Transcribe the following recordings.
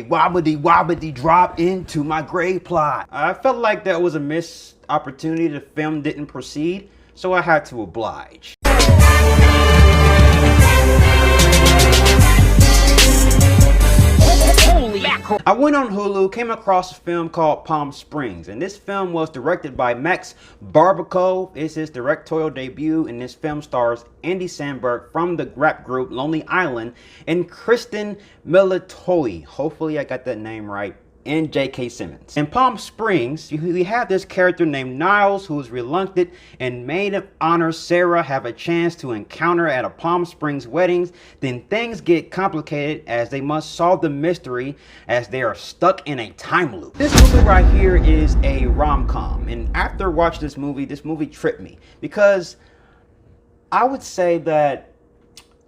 wobbity wobbity drop into my grave plot. I felt like that was a missed opportunity. The film didn't proceed, so I had to oblige. I went on Hulu, came across a film called Palm Springs, and this film was directed by Max Barbakow. It's his directorial debut, and this film stars Andy Samberg from the rap group Lonely Island and Kristen Militoy. Hopefully I got that name right. And J.K. Simmons. In Palm Springs, we have this character named Nyles who is reluctant and maid of honor Sarah have a chance to encounter at a Palm Springs wedding. Then things get complicated as they must solve the mystery as they are stuck in a time loop. This movie right here is a rom-com, and after watching this movie tripped me because I would say that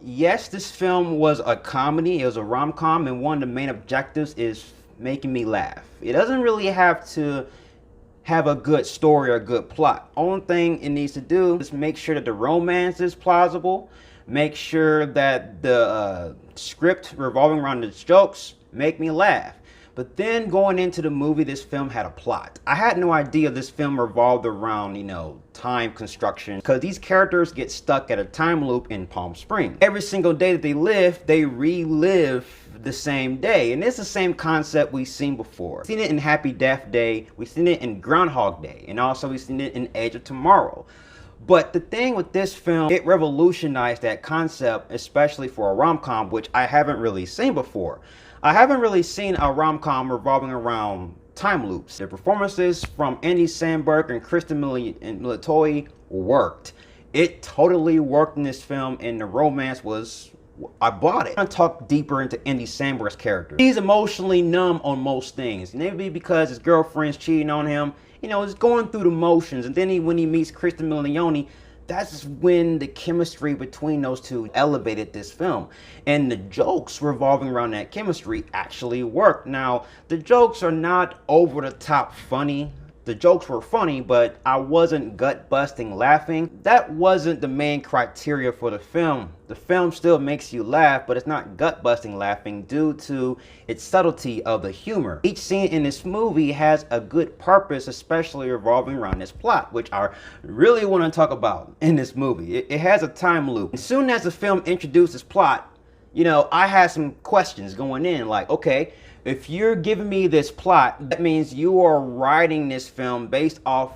yes, this film was a comedy, it was a rom-com, and one of the main objectives is making me laugh. It doesn't really have to have a good story or a good plot. Only thing it needs to do is make sure that the romance is plausible, make sure that the script revolving around the jokes make me laugh. But then going into the movie, this film had a plot. I had no idea this film revolved around, time construction, because these characters get stuck at a time loop in Palm Springs. Every single day that they live, they relive the same day. And it's the same concept we've seen before. We've seen it in Happy Death Day, we've seen it in Groundhog Day, and also we've seen it in Age of Tomorrow. But the thing with this film, it revolutionized that concept, especially for a rom-com, which I haven't really seen before. I haven't really seen a rom-com revolving around time loops. The performances from Andy Samberg and Kristen Militoy worked. It totally worked in this film, and the romance was, I bought it. I'm gonna talk deeper into Andy Samberg's character. He's emotionally numb on most things. Maybe because his girlfriend's cheating on him. He's going through the motions. And then when he meets Kristen Milioti, that's when the chemistry between those two elevated this film. And the jokes revolving around that chemistry actually worked. Now, the jokes are not over the top funny. The jokes were funny, but I wasn't gut-busting laughing. That wasn't the main criteria for the film. The film still makes you laugh, but it's not gut-busting laughing due to its subtlety of the humor. Each scene in this movie has a good purpose, especially revolving around this plot, which I really want to talk about in this movie. It has a time loop. As soon as the film introduced this plot, I had some questions going in, like, okay, if you're giving me this plot, that means you are writing this film based off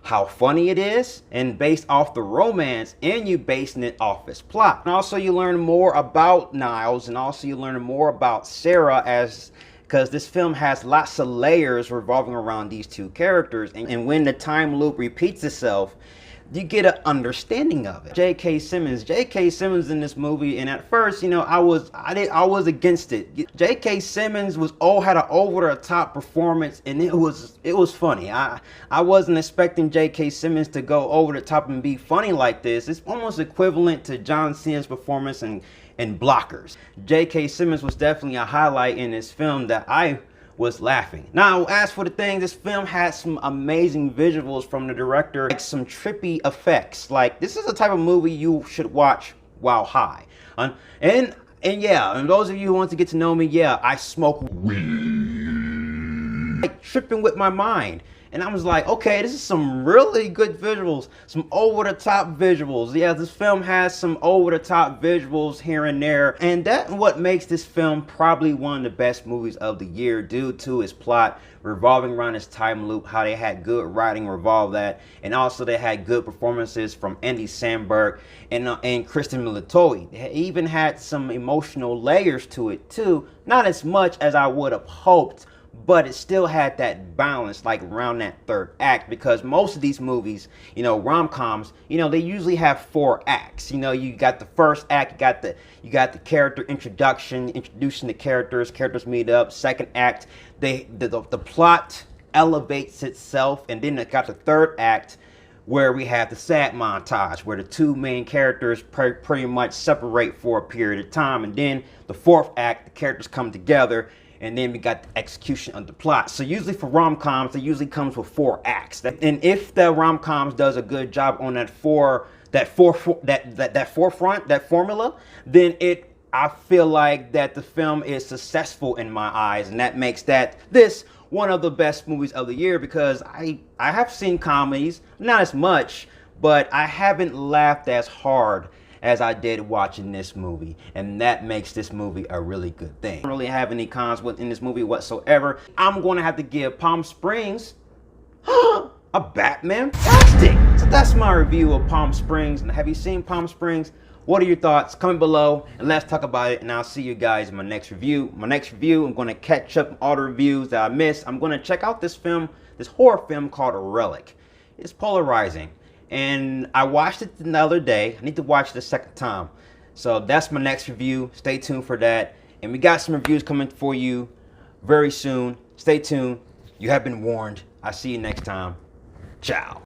how funny it is and based off the romance, and you basing it off its plot. And also you learn more about Nyles, and also you learn more about Sarah, because this film has lots of layers revolving around these two characters. And when the time loop repeats itself, you get an understanding of it. J.K. Simmons in this movie, and at first, I was against it. J.K. Simmons had an over the top performance, and it was funny. I wasn't expecting J.K. Simmons to go over the top and be funny like this. It's almost equivalent to John Cena's performance in Blockers. J.K. Simmons was definitely a highlight in this film that I was laughing. Now, as for the thing, this film had some amazing visuals from the director, like some trippy effects. Like, this is the type of movie you should watch while high. And those of you who want to get to know me, yeah, I smoke weed. Like, tripping with my mind. And I was like, okay, this is some really good visuals, some over-the-top visuals. Yeah, this film has some over-the-top visuals here and there. And that's what makes this film probably one of the best movies of the year, due to its plot revolving around its time loop, how they had good writing revolve that, and also they had good performances from Andy Samberg and Kristen Militoy. They even had some emotional layers to it too. Not as much as I would have hoped, but it still had that balance, like around that third act, because most of these movies, rom-coms, they usually have 4 acts. You got the first act, you got the character introducing the characters meet up. Second act, the plot elevates itself, and then it got the third act, where we have the sad montage, where the two main characters pretty much separate for a period of time, and then the fourth act, the characters come together, and then we got the execution of the plot. So usually for rom-coms, it usually comes with 4 acts. And if the rom-coms does a good job on that forefront, that formula, then it I feel like that the film is successful in my eyes, and that makes this one of the best movies of the year, because I have seen comedies, not as much, but I haven't laughed as hard as I did watching this movie, and that makes this movie a really good thing. I don't really have any cons in this movie whatsoever. I'm going to have to give Palm Springs a Batman-tastic. So that's my review of Palm Springs. And have you seen Palm Springs? What are your thoughts? Comment below and let's talk about it. And I'll see you guys in my next review. I'm going to catch up on all the reviews that I missed. I'm going to check out this horror film called Relic. It's polarizing. And I watched it the other day. I need to watch it a second time. So that's my next review. Stay tuned for that. And we got some reviews coming for you very soon. Stay tuned. You have been warned. I'll see you next time. Ciao.